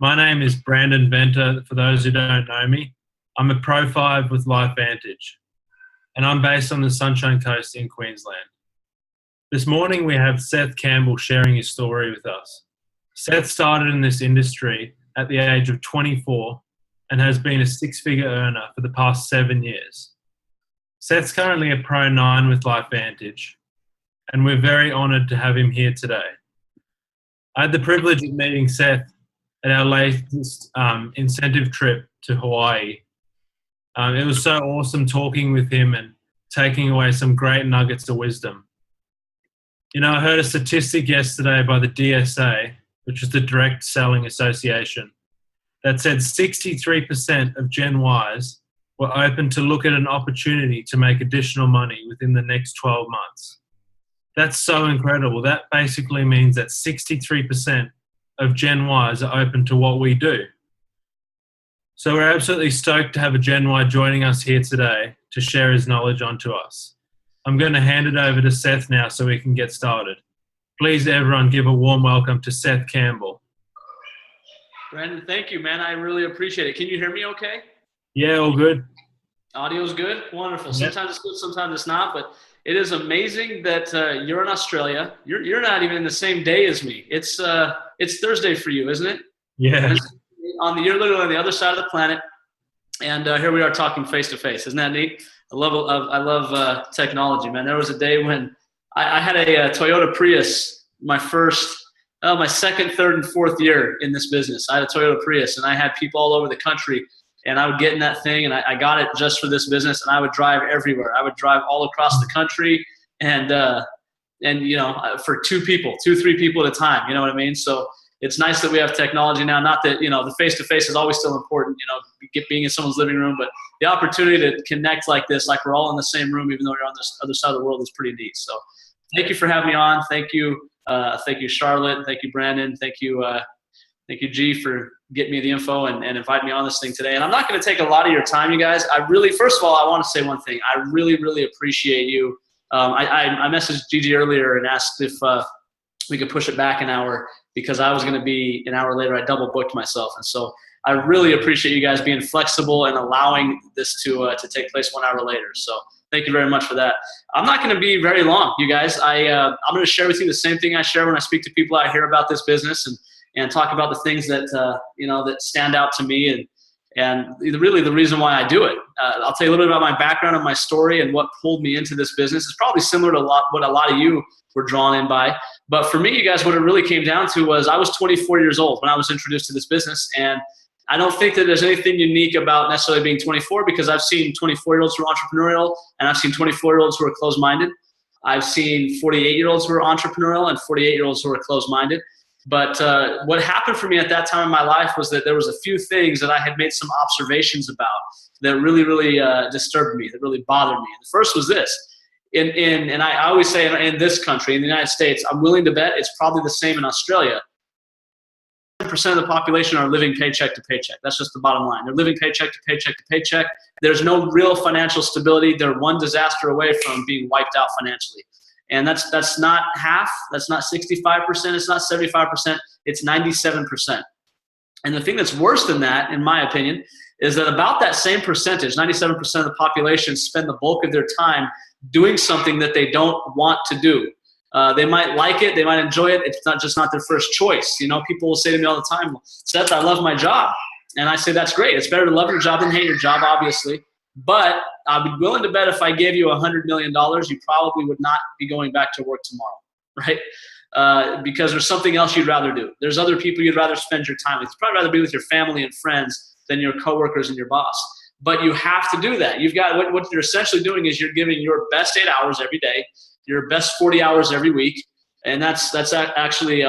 My name is Brandon Venter, for those who don't know me. I'm a Pro 5 with LifeVantage, and I'm based on the Sunshine Coast in Queensland. This morning we have Seth Campbell sharing his story with us. Seth started in this industry at the age of 24 and has been a six-figure earner for the past 7 years. Seth's currently a Pro 9 with LifeVantage, and we're very honoured to have him here today. I had the privilege of meeting Seth at our latest incentive trip to Hawaii. It was so awesome talking with him and taking away some great nuggets of wisdom. You know, I heard a statistic yesterday by the DSA, which is the Direct Selling Association, that said 63% of Gen Ys were open to look at an opportunity to make additional money within the next 12 months. That's so incredible. That basically means that 63% of Gen Ys are open to what we do. So we're absolutely stoked to have a Gen Y joining us here today to share his knowledge onto us. I'm going to hand it over to Seth now so we can get started. Please, everyone, give a warm welcome to Seth Campbell. Brandon, thank you, man. I really appreciate it. Can you hear me okay? Yeah, all good. Audio's good? Wonderful. Yep. Sometimes it's good, sometimes it's not, but it is amazing that you're in Australia. You're not even in the same day as me. It's Thursday for you, isn't it? Yeah. You're literally on the other side of the planet, and here we are talking face to face. Isn't that neat? I love technology, man. There was a day when I had a Toyota Prius, my second, third, and fourth year in this business. I had a Toyota Prius, and I had people all over the country, and I would get in that thing, and I got it just for this business, and I would drive everywhere. I would drive all across the country, and you know, for two, three people at a time. You know what I mean? So it's nice that we have technology now. Not that, you know, the face-to-face is always still important, you know, being in someone's living room, but the opportunity to connect like this, like we're all in the same room, even though we're on this other side of the world, is pretty neat. So thank you for having me on. Thank you, Charlotte. Thank you, Brandon. Thank you, G, for getting me the info and inviting me on this thing today. And I'm not going to take a lot of your time, you guys. First of all, I want to say one thing. I really, really appreciate you. I messaged Gigi earlier and asked if we could push it back an hour, because I was going to be an hour later. I double booked myself. And so I really appreciate you guys being flexible and allowing this to take place 1 hour later. So thank you very much for that. I'm not going to be very long, you guys. I'm going to share with you the same thing I share when I speak to people out here about this business, and talk about the things that, you know, that stand out to me, and really the reason why I do it. I'll tell you a little bit about my background and my story and what pulled me into this business. It's probably similar to what a lot of you were drawn in by. But for me, you guys, what it really came down to was I was 24 years old when I was introduced to this business. And I don't think that there's anything unique about necessarily being 24, because I've seen 24-year-olds who are entrepreneurial, and I've seen 24-year-olds who are closed-minded. I've seen 48-year-olds who are entrepreneurial and 48-year-olds who are closed-minded. But what happened for me at that time in my life was that there was a few things that I had made some observations about that really, really disturbed me, that really bothered me. And the first was this. And I always say in this country, in the United States, I'm willing to bet it's probably the same in Australia. 10% of the population are living paycheck to paycheck. That's just the bottom line. They're living paycheck to paycheck to paycheck. There's no real financial stability. They're one disaster away from being wiped out financially. And that's not half. That's not 65%. It's not 75%. It's 97%. And the thing that's worse than that, in my opinion, is that about that same percentage, 97% of the population, spend the bulk of their time doing something that they don't want to do. They might like it, they might enjoy it. It's not their first choice. You know, people will say to me all the time, Seth, I love my job. And I say, that's great. It's better to love your job than hate your job, obviously. But I'd be willing to bet if I gave you $100 million, you probably would not be going back to work tomorrow, right? Because there's something else you'd rather do. There's other people you'd rather spend your time with. You'd probably rather be with your family and friends than your coworkers and your boss. But you have to do that. You've got what you're essentially doing is you're giving your best 8 hours every day, your best 40 hours every week, and that's actually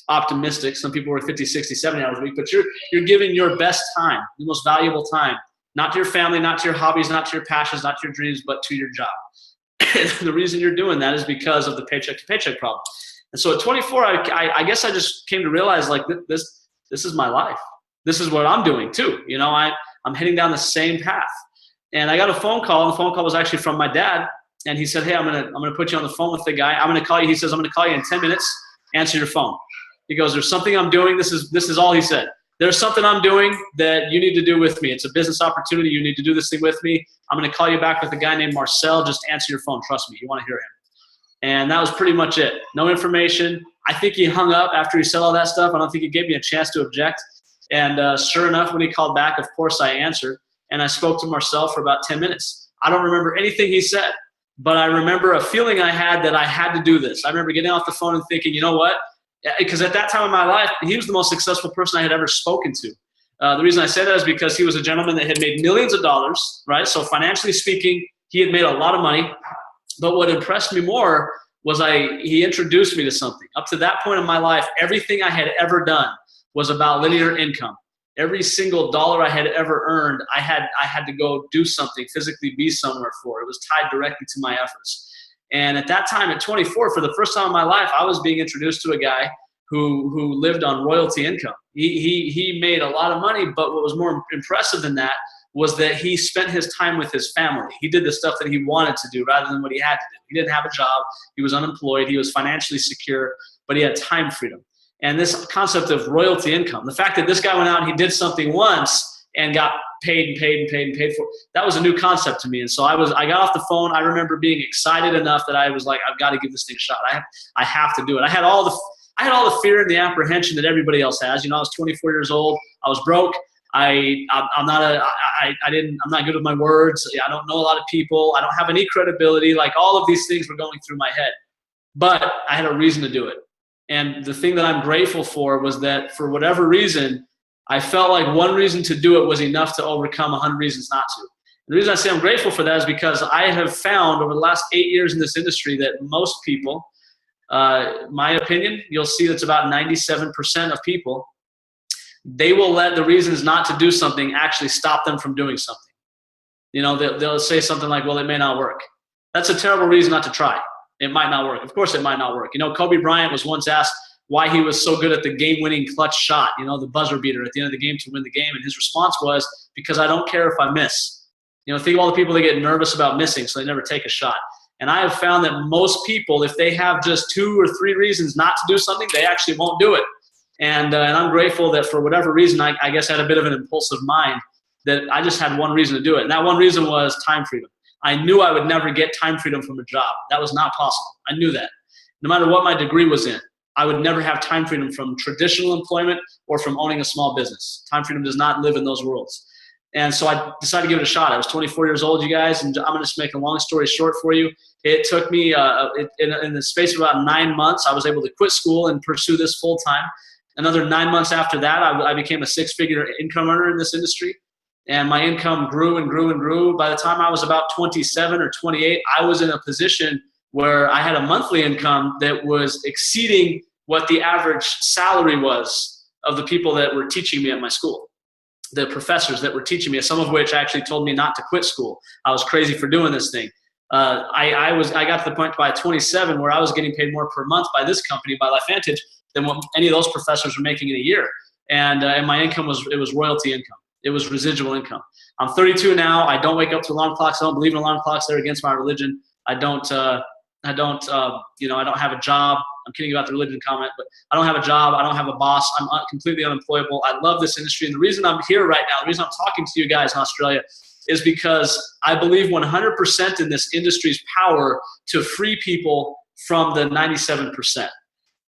optimistic. Some people work 50, 60, 70 hours a week, but you're giving your best time, the most valuable time, not to your family, not to your hobbies, not to your passions, not to your dreams, but to your job. The reason you're doing that is because of the paycheck to paycheck problem. And so at 24, I guess I just came to realize, like, this is my life. This is what I'm doing too. You know, I'm heading down the same path. And I got a phone call, and the phone call was actually from my dad. And he said, hey, I'm gonna put you on the phone with the guy. I'm gonna call you. He says, I'm gonna call you in 10 minutes. Answer your phone. He goes, there's something I'm doing. This is all he said. there's something I'm doing that you need to do with me. It's a business opportunity. You need to do this thing with me. I'm going to call you back with a guy named Marcel. Just answer your phone. Trust me. You want to hear him. And that was pretty much it. No information. I think he hung up after he said all that stuff. I don't think he gave me a chance to object. And sure enough, when he called back, of course I answered. And I spoke to Marcel for about 10 minutes. I don't remember anything he said, but I remember a feeling I had that I had to do this. I remember getting off the phone and thinking, you know what? Because at that time in my life, he was the most successful person I had ever spoken to. The reason I say that is because he was a gentleman that had made millions of dollars, right? So financially speaking, he had made a lot of money. But what impressed me more was he introduced me to something. Up to that point in my life, everything I had ever done was about linear income. Every single dollar I had ever earned, I had to go do something, physically be somewhere for. It was tied directly to my efforts. And at that time, at 24, for the first time in my life, I was being introduced to a guy who lived on royalty income. He made a lot of money, but what was more impressive than that was that he spent his time with his family. He did the stuff that he wanted to do rather than what he had to do. He didn't have a job. He was unemployed. He was financially secure, but he had time freedom. And this concept of royalty income, the fact that this guy went out and he did something once and got paid and paid and paid and paid for, that was a new concept to me. And so I got off the phone. I remember being excited enough that I was like, I've got to give this thing a shot. I have to do it. I had all the fear and the apprehension that everybody else has. You know, I was 24 years old. I was broke. I'm not good with my words. I don't know a lot of people. I don't have any credibility. Like all of these things were going through my head, but I had a reason to do it. And the thing that I'm grateful for was that for whatever reason, I felt like one reason to do it was enough to overcome 100 reasons not to. And the reason I say I'm grateful for that is because I have found over the last 8 years in this industry that most people, my opinion, you'll see that's about 97% of people, they will let the reasons not to do something actually stop them from doing something. You know, they'll say something like, well, it may not work. That's a terrible reason not to try. It might not work. Of course it might not work. You know, Kobe Bryant was once asked why he was so good at the game-winning clutch shot, you know, the buzzer beater at the end of the game to win the game. And his response was, because I don't care if I miss. You know, think of all the people that get nervous about missing, so they never take a shot. And I have found that most people, if they have just 2 or 3 reasons not to do something, they actually won't do it. And I'm grateful that for whatever reason, I guess I had a bit of an impulsive mind that I just had one reason to do it. And that one reason was time freedom. I knew I would never get time freedom from a job. That was not possible. I knew that. No matter what my degree was in, I would never have time freedom from traditional employment or from owning a small business. Time freedom does not live in those worlds. And so I decided to give it a shot. I was 24 years old, you guys, and I'm going to just make a long story short for you. It took me, in the space of about 9 months, I was able to quit school and pursue this full time. Another 9 months after that, I became a 6-figure income earner in this industry. And my income grew and grew and grew. By the time I was about 27 or 28, I was in a position where I had a monthly income that was exceeding what the average salary was of the people that were teaching me at my school. The professors that were teaching me, some of which actually told me not to quit school. I was crazy for doing this thing. I got to the point by 27 where I was getting paid more per month by this company, by LifeVantage, than what any of those professors were making in a year. And my income was royalty income. It was residual income. I'm 32 now. I don't wake up to alarm clocks. I don't believe in alarm clocks. They're against my religion. I don't have a job. I'm kidding about the religion comment, but I don't have a job. I don't have a boss. I'm completely unemployable. I love this industry. And the reason I'm here right now, the reason I'm talking to you guys in Australia is because I believe 100% in this industry's power to free people from the 97%.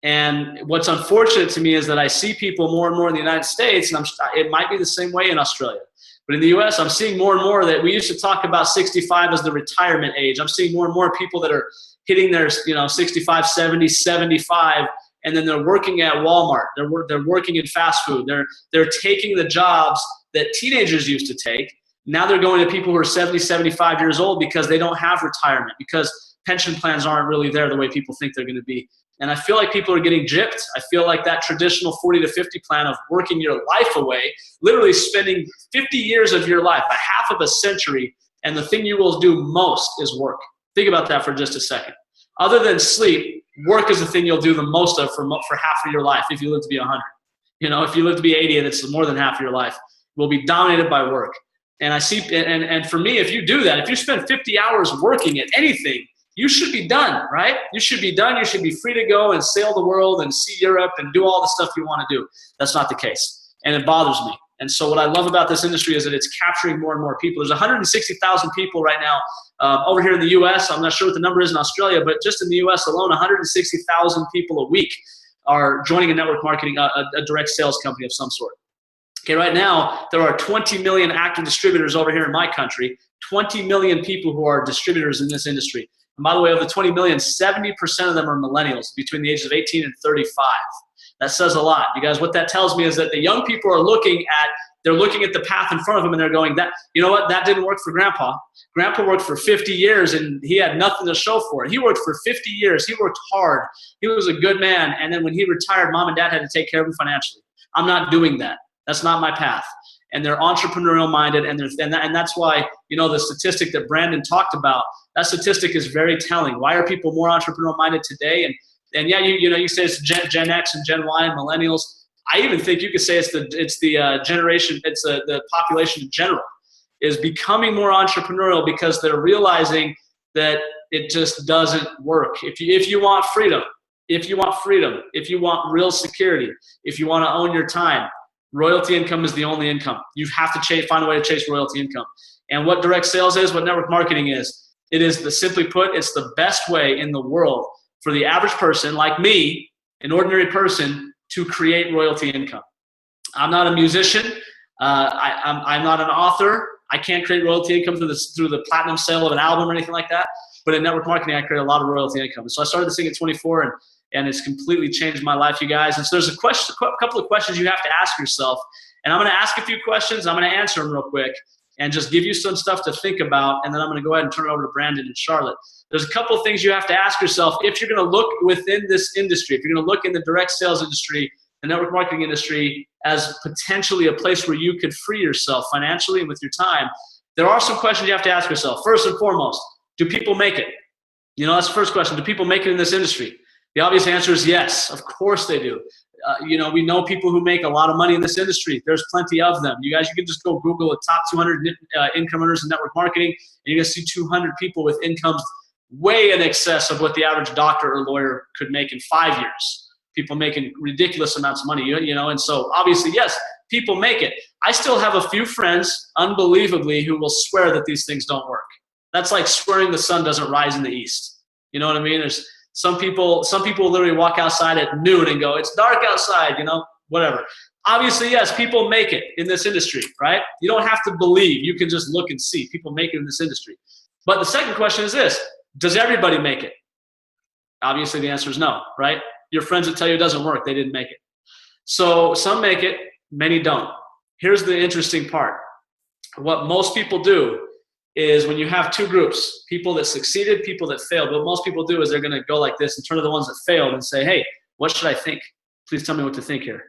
And what's unfortunate to me is that I see people more and more in the United States, and it might be the same way in Australia. But in the US, I'm seeing more and more that we used to talk about 65 as the retirement age. I'm seeing more and more people that are hitting their 65, 70, 75, and then they're working at Walmart. They're working in fast food. They're taking the jobs that teenagers used to take. Now they're going to people who are 70, 75 years old because they don't have retirement, because pension plans aren't really there the way people think they're going to be. And I feel like people are getting gypped. I feel like that traditional 40 to 50 plan of working your life away, literally spending 50 years of your life, a half of a century, and the thing you will do most is work. Think about that for just a second. Other than sleep, work is the thing you'll do the most of for half of your life if you live to be 100. You know, if you live to be 80 and it's more than half of your life, will be dominated by work. And I see, and for me, if you do that, if you spend 50 hours working at anything, you should be done, right? You should be done. You should be free to go and sail the world and see Europe and do all the stuff you want to do. That's not the case. and it bothers me. And so what I love about this industry is that it's capturing more and more people. There's 160,000 people right now over here in the US. I'm not sure what the number is in Australia, but just in the US alone, 160,000 people a week are joining a network marketing, a direct sales company of some sort. Okay, right now, there are 20 million active distributors over here in my country, 20 million people who are distributors in this industry. And by the way, of the 20 million, 70% of them are millennials between the ages of 18 and 35. That says a lot. You guys, what that tells me is that the young people are looking at the path in front of them and they're going, that, you know what, that didn't work for Grandpa. Grandpa worked for 50 years and he had nothing to show for it. He worked for 50 years. He worked hard. He was a good man. And then when he retired, mom and dad had to take care of him financially. I'm not doing that. That's not my path. And they're entrepreneurial minded, and that's why, you know, the statistic that Brandon talked about, that statistic is very telling. Why are people more entrepreneurial minded today? And yeah, you say it's Gen X and Gen Y and millennials. I even think you could say it's the generation, it's the population in general is becoming more entrepreneurial because they're realizing that it just doesn't work. If you want freedom, if you want real security, if you want to own your time, royalty income is the only income. You have to find a way to chase royalty income. And what direct sales is, what network marketing is, it is simply put, it's the best way in the world for the average person like me, an ordinary person, to create royalty income. I'm not a musician. I'm not an author. I can't create royalty income through the platinum sale of an album or anything like that. But in network marketing, I create a lot of royalty income. And so I started this thing at 24, and it's completely changed my life, you guys. And so there's a couple of questions you have to ask yourself. And I'm going to ask a few questions. I'm going to answer them real quick and just give you some stuff to think about. And then I'm going to go ahead and turn it over to Brandon and Charlotte. There's a couple of things you have to ask yourself if you're going to look within this industry, if you're going to look in the direct sales industry, the network marketing industry, as potentially a place where you could free yourself financially and with your time. There are some questions you have to ask yourself. First and foremost, do people make it? You know, that's the first question. Do people make it in this industry? The obvious answer is yes. Of course they do. We know people who make a lot of money in this industry. There's plenty of them. You guys, you can just go Google the top 200 income earners in network marketing, and you're going to see 200 people with incomes way in excess of what the average doctor or lawyer could make in 5 years. People making ridiculous amounts of money, and so obviously, yes, people make it. I still have a few friends, unbelievably, who will swear that these things don't work. That's like swearing the sun doesn't rise in the east. You know what I mean? There's some people will literally walk outside at noon and go, it's dark outside, whatever. Obviously, yes, people make it in this industry, right? You don't have to believe. You can just look and see. People make it in this industry. But the second question is this: does everybody make it? Obviously, the answer is no, right? Your friends that tell you it doesn't work, they didn't make it. So some make it, many don't. Here's the interesting part. What most people do is when you have two groups, people that succeeded, people that failed, what most people do is they're going to go like this and turn to the ones that failed and say, hey, what should I think? Please tell me what to think here.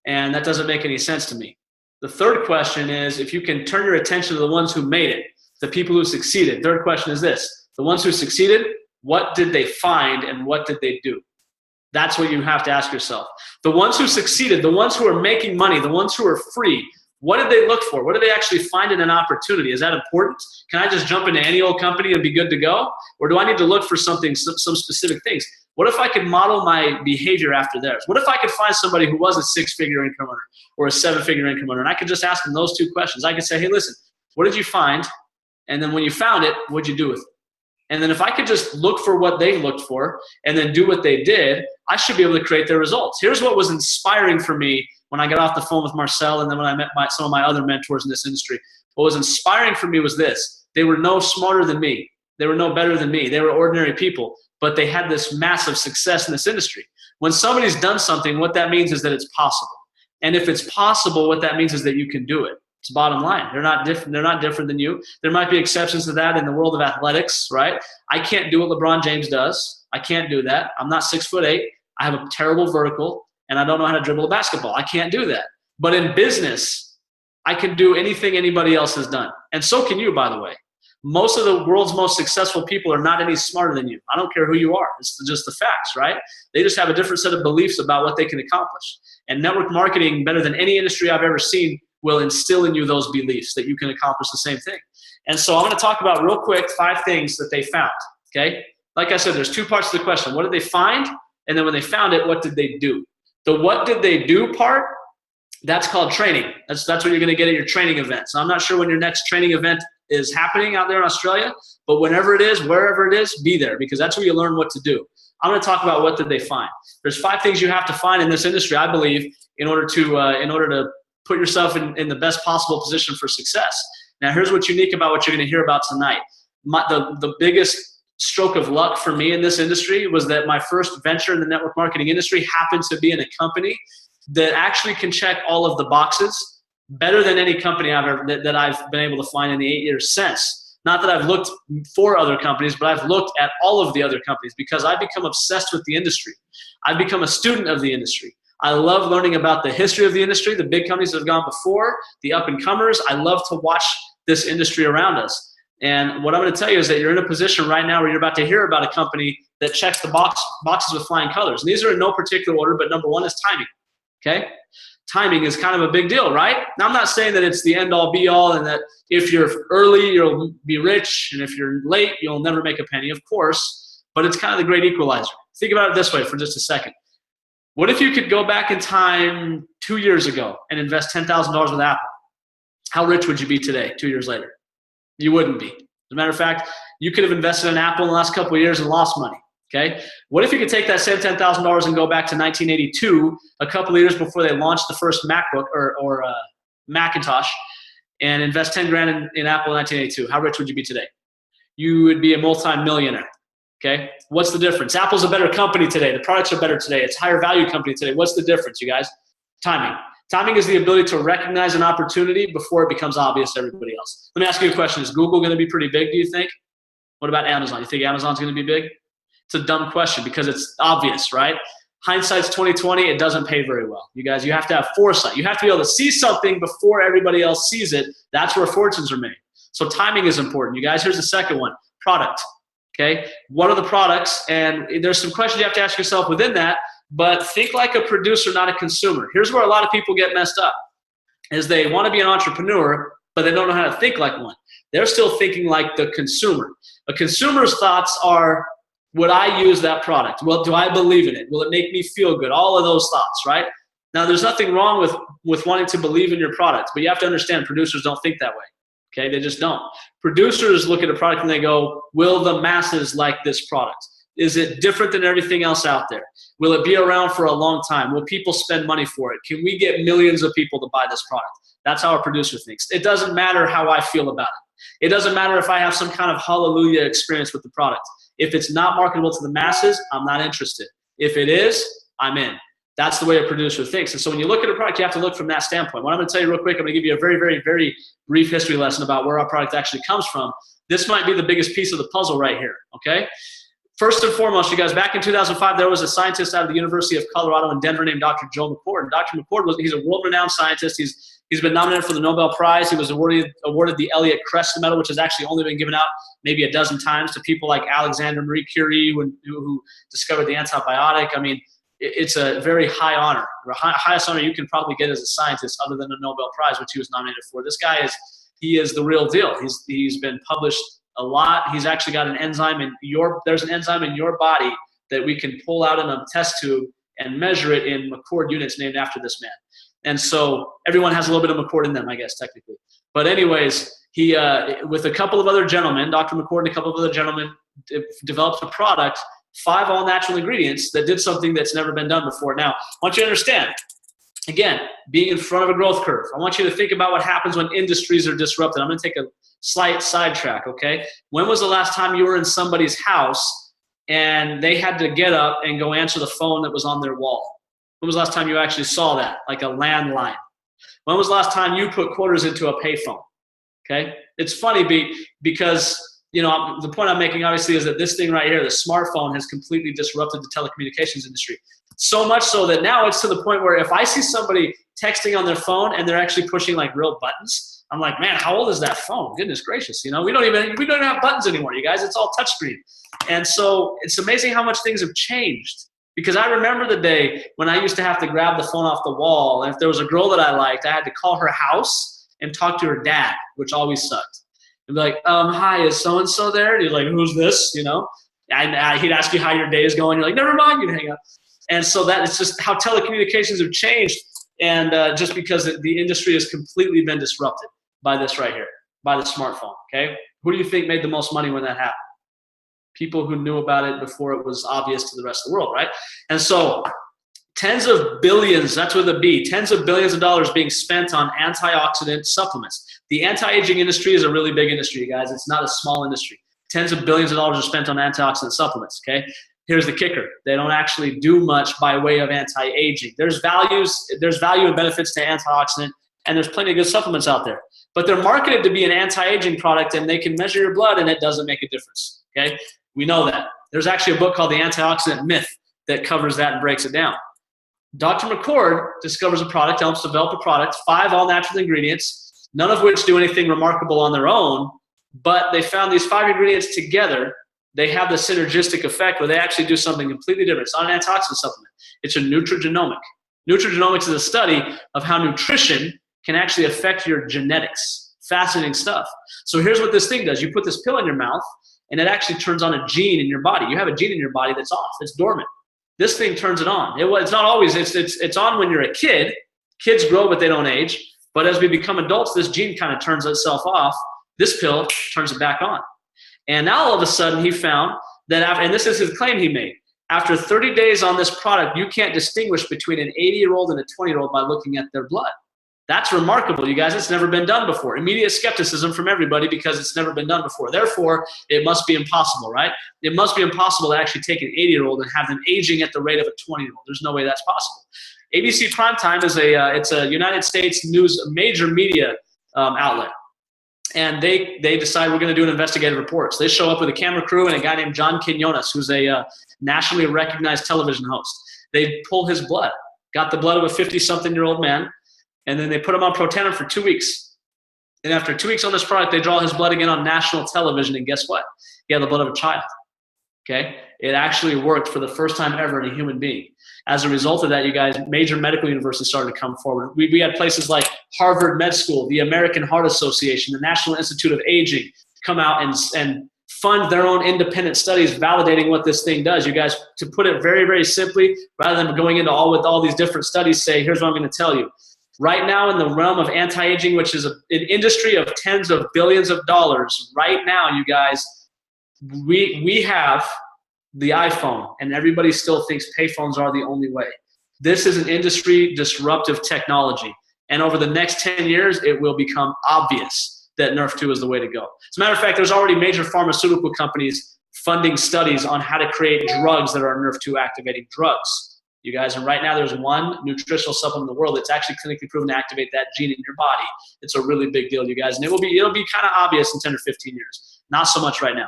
And that doesn't make any sense to me. The third question is, if you can turn your attention to the ones who made it, the people who succeeded. Third question is this: the ones who succeeded, what did they find and what did they do? That's what you have to ask yourself. The ones who succeeded, the ones who are making money, the ones who are free, what did they look for? What did they actually find in an opportunity? Is that important? Can I just jump into any old company and be good to go? Or do I need to look for something, some specific things? What if I could model my behavior after theirs? What if I could find somebody who was a six-figure income earner or a seven-figure income earner, and I could just ask them those two questions? I could say, hey, listen, what did you find? And then when you found it, what'd you do with it? And then if I could just look for what they looked for and then do what they did, I should be able to create their results. Here's what was inspiring for me when I got off the phone with Marcel and then when I met some of my other mentors in this industry. What was inspiring for me was this: they were no smarter than me. They were no better than me. They were ordinary people, but they had this massive success in this industry. When somebody's done something, what that means is that it's possible. And if it's possible, what that means is that you can do it. It's bottom line. They're not different. They're not different than you. There might be exceptions to that in the world of athletics, right? I can't do what LeBron James does. I can't do that. I'm not 6'8". I have a terrible vertical, and I don't know how to dribble a basketball. I can't do that. But in business, I can do anything anybody else has done. And so can you, by the way. Most of the world's most successful people are not any smarter than you. I don't care who you are. It's just the facts, right? They just have a different set of beliefs about what they can accomplish. And network marketing, better than any industry I've ever seen, will instill in you those beliefs that you can accomplish the same thing. And so I'm going to talk about real quick 5 things that they found, okay? Like I said, there's 2 parts to the question. What did they find? And then when they found it, what did they do? The what did they do part That's called training. That's what you're going to get at your training event. So I'm not sure when your next training event is happening out there in Australia, but whenever it is, wherever it is, be there, because that's where you learn what to do. I'm going to talk about what did they find. There's 5 things you have to find in this industry, I believe, in order to put yourself in the best possible position for success. Now, here's what's unique about what you're going to hear about tonight. The biggest stroke of luck for me in this industry was that my first venture in the network marketing industry happened to be in a company that actually can check all of the boxes better than any company that I've been able to find in the 8 years since. Not that I've looked for other companies, but I've looked at all of the other companies because I've become obsessed with the industry. I've become a student of the industry. I love learning about the history of the industry, the big companies that have gone before, the up-and-comers. I love to watch this industry around us. And what I'm going to tell you is that you're in a position right now where you're about to hear about a company that checks the boxes with flying colors. And these are in no particular order, but number 1 is timing. Okay? Timing is kind of a big deal, right? Now, I'm not saying that it's the end-all, be-all, and that if you're early, you'll be rich, and if you're late, you'll never make a penny, of course, but it's kind of the great equalizer. Think about it this way for just a second. What if you could go back in time 2 years ago and invest $10,000 with Apple? How rich would you be today, 2 years later? You wouldn't be. As a matter of fact, you could have invested in Apple in the last couple of years and lost money. Okay. What if you could take that same $10,000 and go back to 1982, a couple of years before they launched the first MacBook or Macintosh, and invest 10 grand in Apple in 1982? How rich would you be today? You would be a multi-millionaire. Okay. What's the difference? Apple's a better company today. The products are better today. It's a higher value company today. What's the difference, you guys? Timing. Timing is the ability to recognize an opportunity before it becomes obvious to everybody else. Let me ask you a question. Is Google going to be pretty big, do you think? What about Amazon? You think Amazon's going to be big? It's a dumb question because it's obvious, right? Hindsight's 20/20. It doesn't pay very well. You guys, you have to have foresight. You have to be able to see something before everybody else sees it. That's where fortunes are made. So timing is important. You guys, here's the second one. Product. Okay? What are the products? And there's some questions you have to ask yourself within that, but think like a producer, not a consumer. Here's where a lot of people get messed up, is they want to be an entrepreneur, but they don't know how to think like one. They're still thinking like the consumer. A consumer's thoughts are, would I use that product? Well, do I believe in it? Will it make me feel good? All of those thoughts, right? Now, there's nothing wrong with wanting to believe in your product, but you have to understand producers don't think that way. Okay, they just don't. Producers look at a product and they go, will the masses like this product? Is it different than everything else out there? Will it be around for a long time? Will people spend money for it? Can we get millions of people to buy this product? That's how a producer thinks. It doesn't matter how I feel about it. It doesn't matter if I have some kind of hallelujah experience with the product. If it's not marketable to the masses, I'm not interested. If it is, I'm in. That's the way a producer thinks. And so when you look at a product, you have to look from that standpoint. What I'm going to tell you real quick, I'm going to give you a very, very, very brief history lesson about where our product actually comes from. This might be the biggest piece of the puzzle right here, okay? First and foremost, you guys, back in 2005, there was a scientist out of the University of Colorado in Denver named Dr. Joe McCord. And Dr. McCord, he's a world-renowned scientist. He's been nominated for the Nobel Prize. He was awarded the Elliott Crest Medal, which has actually only been given out maybe a dozen times to people like Alexander Marie Curie, who discovered the antibiotic. I mean, it's a very high honor, or highest honor you can probably get as a scientist other than a Nobel Prize, which he was nominated for. This guy is the real deal. He's been published a lot. He's actually got an enzyme there's an enzyme in your body that we can pull out in a test tube and measure it in McCord units named after this man. And so everyone has a little bit of McCord in them, I guess, technically. But anyways, he, with a couple of other gentlemen, Dr. McCord and a couple of other gentlemen, developed a product, 5 all-natural ingredients that did something that's never been done before. Now, I want you to understand, again, being in front of a growth curve, I want you to think about what happens when industries are disrupted. I'm going to take a slight sidetrack, okay? When was the last time you were in somebody's house and they had to get up and go answer the phone that was on their wall? When was the last time you actually saw that, like a landline? When was the last time you put quarters into a payphone? Okay? It's funny because, you know, the point I'm making obviously is that this thing right here, the smartphone, has completely disrupted the telecommunications industry. So much so that now it's to the point where if I see somebody texting on their phone and they're actually pushing like real buttons, I'm like, man, how old is that phone? Goodness gracious. You know, we don't even have buttons anymore, you guys. It's all touchscreen. And so it's amazing how much things have changed. Because I remember the day when I used to have to grab the phone off the wall, and if there was a girl that I liked, I had to call her house and talk to her dad, which always sucked. And be like, hi, is so-and-so there? And you're like, who's this? You know? And he'd ask you how your day is going. You're like, never mind, you'd hang up. And so that it's just how telecommunications have changed. And just because the industry has completely been disrupted by this right here, by the smartphone, okay? Who do you think made the most money when that happened? People who knew about it before it was obvious to the rest of the world, right? And so tens of billions, that's with a B, tens of billions of dollars being spent on antioxidant supplements. The anti-aging industry is a really big industry, you guys. It's not a small industry. Tens of billions of dollars are spent on antioxidant supplements, okay? Here's the kicker. They don't actually do much by way of anti-aging. There's value and benefits to antioxidant, and there's plenty of good supplements out there. But they're marketed to be an anti-aging product, and they can measure your blood, and it doesn't make a difference, okay? We know that. There's actually a book called The Antioxidant Myth that covers that and breaks it down. Dr. McCord discovers a product, helps develop a product, 5 all-natural ingredients, none of which do anything remarkable on their own, but they found these 5 ingredients together, they have the synergistic effect where they actually do something completely different. It's not an antioxidant supplement. It's a nutrigenomic. Nutrigenomics is a study of how nutrition can actually affect your genetics. Fascinating stuff. So here's what this thing does. You put this pill in your mouth, and it actually turns on a gene in your body. You have a gene in your body that's off. It's dormant. This thing turns it on. It's not always. It's on when you're a kid. Kids grow, but they don't age. But as we become adults, this gene kind of turns itself off. This pill turns it back on. And now all of a sudden he found that after, and this is his claim he made, after 30 days on this product, you can't distinguish between an 80-year-old and a 20-year-old by looking at their blood. That's remarkable, you guys. It's never been done before. Immediate skepticism from everybody because it's never been done before. Therefore, it must be impossible, right? It must be impossible to actually take an 80-year-old and have them aging at the rate of a 20-year-old. There's no way that's possible. ABC Primetime is it's a United States news, major media outlet. And they decide we're going to do an investigative report. So they show up with a camera crew and a guy named John Quinones, who's a nationally recognized television host. They pull his blood, got the blood of a 50-something-year-old man, and then they put him on Protandim for 2 weeks. And after 2 weeks on this product, they draw his blood again on national television, and guess what? He had the blood of a child, okay? It actually worked for the first time ever in a human being. As a result of that, you guys, major medical universities started to come forward. We had places like Harvard Med School, the American Heart Association, the National Institute of Aging come out and fund their own independent studies validating what this thing does. You guys, to put it very, very simply, rather than going into all these different studies, say, here's what I'm going to tell you. Right now in the realm of anti-aging, which is an industry of tens of billions of dollars, right now, you guys, we have the iPhone, and everybody still thinks payphones are the only way. This is an industry disruptive technology, and over the next 10 years, it will become obvious that Nerf2 is the way to go. As a matter of fact, there's already major pharmaceutical companies funding studies on how to create drugs that are Nerf2 activating drugs. You guys, and right now there's one nutritional supplement in the world that's actually clinically proven to activate that gene in your body. It's a really big deal, you guys, and it'll be kind of obvious in 10 or 15 years. Not so much right now.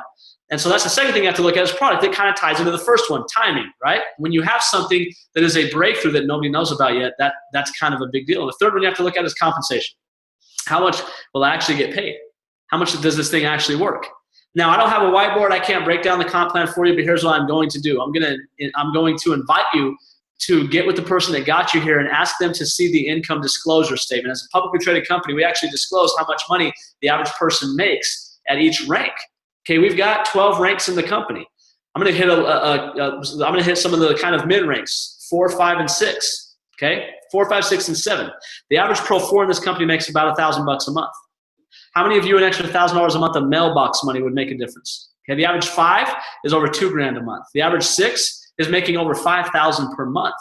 And so that's the second thing you have to look at is product. That kind of ties into the first one, timing, right? When you have something that is a breakthrough that nobody knows about yet, that's kind of a big deal. The third one you have to look at is compensation. How much will I actually get paid? How much does this thing actually work? Now, I don't have a whiteboard. I can't break down the comp plan for you, but here's what I'm going to do. I'm going to invite you to get with the person that got you here and ask them to see the income disclosure statement. As a publicly traded company, we actually disclose how much money the average person makes at each rank. Okay, we've got 12 ranks in the company. I'm going to hit I'm going to hit some of the kind of mid ranks, 4, 5, and 6. Okay, 4, 5, 6, and 7. The average Pro 4 in this company makes about $1,000 a month. How many of you an extra $1,000 a month of mailbox money would make a difference? Okay, the average 5 is over $2,000 a month. The average 6 is making over $5,000 per month.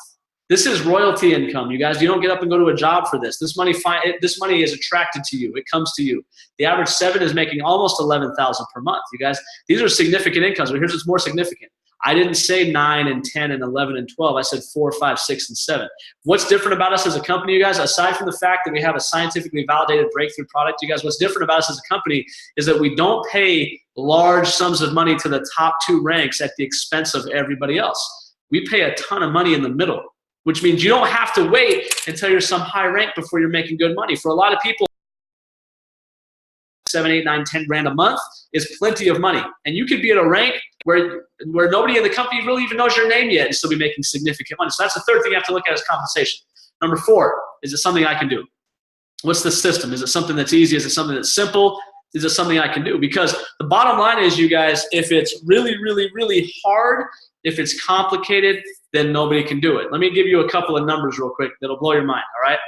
This is royalty income, you guys. You don't get up and go to a job for this. This money is attracted to you. It comes to you. The average 7 is making almost $11,000 per month, you guys. These are significant incomes, but here's what's more significant. I didn't say 9 and 10 and 11 and 12. I said 4, 5, 6, and 7. What's different about us as a company, you guys, aside from the fact that we have a scientifically validated breakthrough product, you guys, what's different about us as a company is that we don't pay large sums of money to the top 2 ranks at the expense of everybody else. We pay a ton of money in the middle, which means you don't have to wait until you're some high rank before you're making good money. For a lot of people, 7, 8, 9, 10 grand a month is plenty of money. And you could be at a rank where nobody in the company really even knows your name yet and still be making significant money. So that's the third thing you have to look at is compensation. Number 4, is it something I can do? What's the system? Is it something that's easy? Is it something that's simple? Is it something I can do? Because the bottom line is, you guys, if it's really, really, really hard, if it's complicated, then nobody can do it. Let me give you a couple of numbers real quick that'll blow your mind, all right?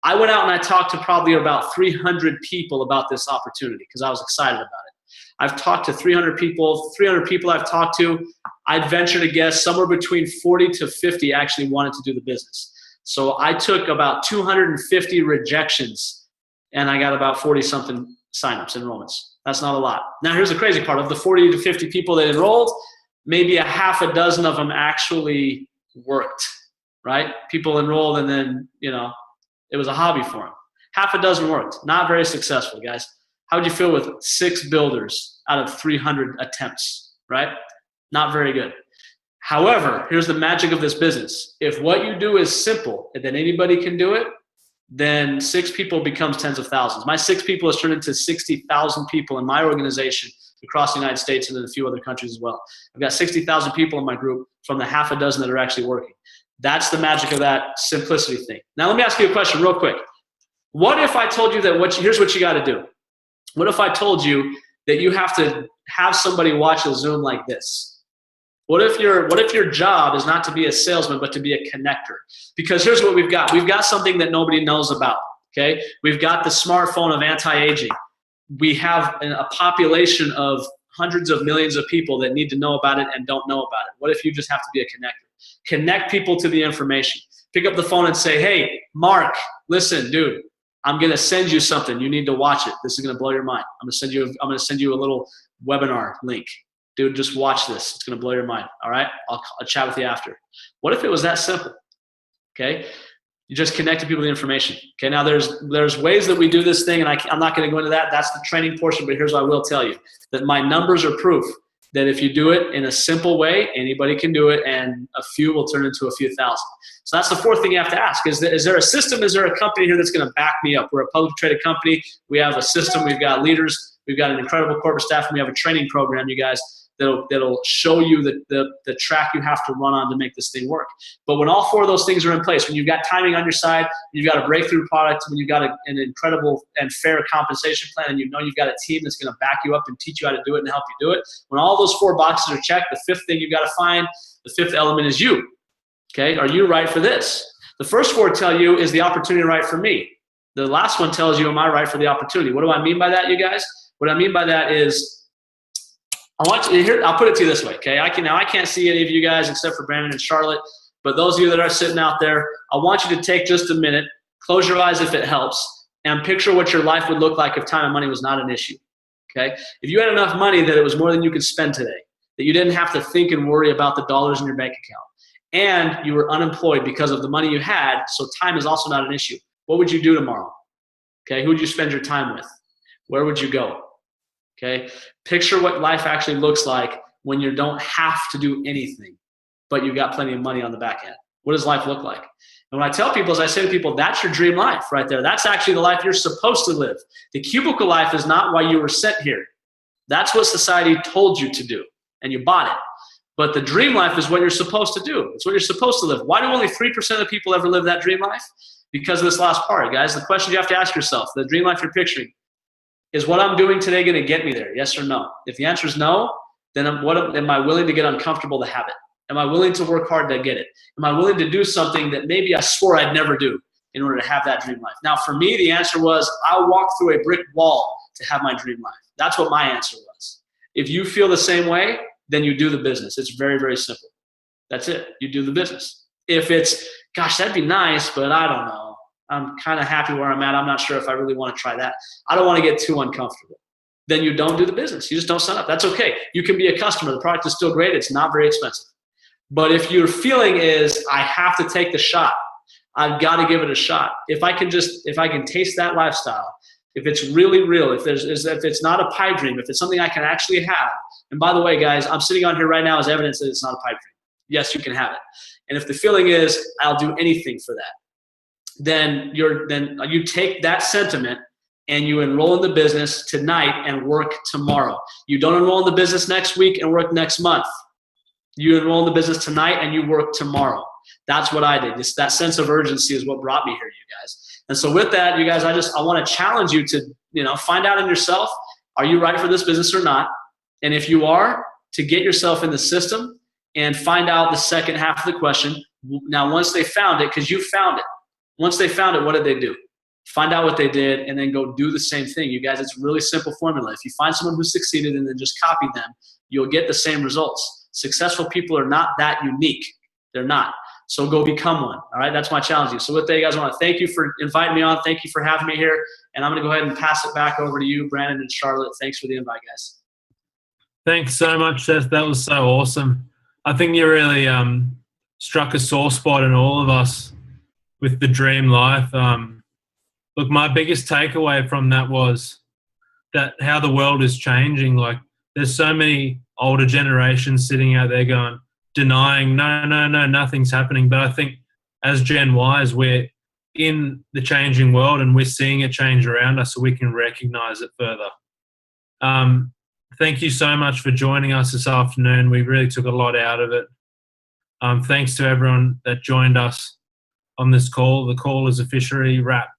I went out and I talked to probably about 300 people about this opportunity because I was excited about it. I've talked to 300 people. 300 people I've talked to, I'd venture to guess somewhere between 40 to 50 actually wanted to do the business. So I took about 250 rejections and I got about 40-something signups, enrollments. That's not a lot. Now here's the crazy part. Of the 40 to 50 people that enrolled, maybe a half a dozen of them actually worked, right? People enrolled and then, it was a hobby for them. Half a dozen worked. Not very successful, guys. How would you feel with 6 builders out of 300 attempts, right? Not very good. However, here's the magic of this business. If what you do is simple and then anybody can do it, then 6 people becomes tens of thousands. My 6 people has turned into 60,000 people in my organization across the United States and in a few other countries as well. I've got 60,000 people in my group from the half a dozen that are actually working. That's the magic of that simplicity thing. Now let me ask you a question real quick. What if I told you that here's what you got to do? What if I told you that you have to have somebody watch a Zoom like this? What if your job is not to be a salesman, but to be a connector? Because here's what we've got. We've got something that nobody knows about, okay? We've got the smartphone of anti-aging. We have a population of hundreds of millions of people that need to know about it and don't know about it. What if you just have to be a connector? Connect people to the information. Pick up the phone and say, hey, Mark, listen, dude, I'm going to send you something. You need to watch it. This is going to blow your mind. I'm going to send you a little webinar link. Dude, just watch this. It's going to blow your mind. All right? I'll chat with you after. What if it was that simple? Okay? You just connect to people with the information. Okay, now there's ways that we do this thing, and I'm not going to go into that. That's the training portion, but here's what I will tell you. That my numbers are proof that if you do it in a simple way, anybody can do it, and a few will turn into a few thousand. So that's the fourth thing you have to ask. Is there a system? Is there a company here that's going to back me up? We're a publicly traded company. We have a system. We've got leaders. We've got an incredible corporate staff, and we have a training program, you guys, that'll show you the track you have to run on to make this thing work. But when all 4 of those things are in place, when you've got timing on your side, you've got a breakthrough product, when you've got an incredible and fair compensation plan, and you know you've got a team that's going to back you up and teach you how to do it and help you do it, when all those 4 boxes are checked, the 5th thing you've got to find, the 5th element is you. Okay, are you right for this? The first 4 tell you, is the opportunity right for me? The last one tells you, am I right for the opportunity? What do I mean by that, you guys? What I mean by that is, I'll put it to you this way, okay? I can't see any of you guys except for Brandon and Charlotte, but those of you that are sitting out there, I want you to take just a minute, close your eyes if it helps, and picture what your life would look like if time and money was not an issue, okay? If you had enough money that it was more than you could spend today, that you didn't have to think and worry about the dollars in your bank account, and you were unemployed because of the money you had, so time is also not an issue, what would you do tomorrow? Okay, who would you spend your time with? Where would you go? Okay, picture what life actually looks like when you don't have to do anything, but you've got plenty of money on the back end. What does life look like? And what I tell people is I say to people, that's your dream life right there. That's actually the life you're supposed to live. The cubicle life is not why you were sent here. That's what society told you to do, and you bought it. But the dream life is what you're supposed to do. It's what you're supposed to live. Why do only 3% of people ever live that dream life? Because of this last part, guys. The question you have to ask yourself, the dream life you're picturing, is what I'm doing today going to get me there? Yes or no? If the answer is no, then am I willing to get uncomfortable to have it? Am I willing to work hard to get it? Am I willing to do something that maybe I swore I'd never do in order to have that dream life? Now, for me, the answer was I'll walk through a brick wall to have my dream life. That's what my answer was. If you feel the same way, then you do the business. It's very, very simple. That's it. You do the business. If it's, gosh, that'd be nice, but I don't know. I'm kind of happy where I'm at. I'm not sure if I really want to try that. I don't want to get too uncomfortable. Then you don't do the business. You just don't sign up. That's okay. You can be a customer. The product is still great. It's not very expensive. But if your feeling is, I have to take the shot, I've got to give it a shot. If I can taste that lifestyle, if it's really real, if it's not a pipe dream, if it's something I can actually have. And by the way, guys, I'm sitting on here right now as evidence that it's not a pipe dream. Yes, you can have it. And if the feeling is, I'll do anything for that, then you take that sentiment and you enroll in the business tonight and work tomorrow. You don't enroll in the business next week and work next month. You enroll in the business tonight and you work tomorrow. That's what I did. That sense of urgency is what brought me here, you guys. And so with that, you guys, I want to challenge you to, find out in yourself, are you right for this business or not? And if you are, to get yourself in the system and find out the second half of the question. Now, once they found it, because you found it, once they found it, what did they do? Find out what they did and then go do the same thing. You guys, it's a really simple formula. If you find someone who succeeded and then just copy them, you'll get the same results. Successful people are not that unique. They're not. So go become one. All right, that's my challenge to you. So with that, you guys, I want to thank you for inviting me on. Thank you for having me here. And I'm going to go ahead and pass it back over to you, Brandon and Charlotte. Thanks for the invite, guys. Thanks so much, Seth. That was so awesome. I think you really struck a sore spot in all of us with the dream life. Look, my biggest takeaway from that was that how the world is changing. Like, there's so many older generations sitting out there going, denying, no, nothing's happening. But I think as Gen Ys, we're in the changing world and we're seeing it change around us so we can recognize it further. Thank you so much for joining us this afternoon. We really took a lot out of it. Thanks to everyone that joined us on this call. The call is officially wrapped.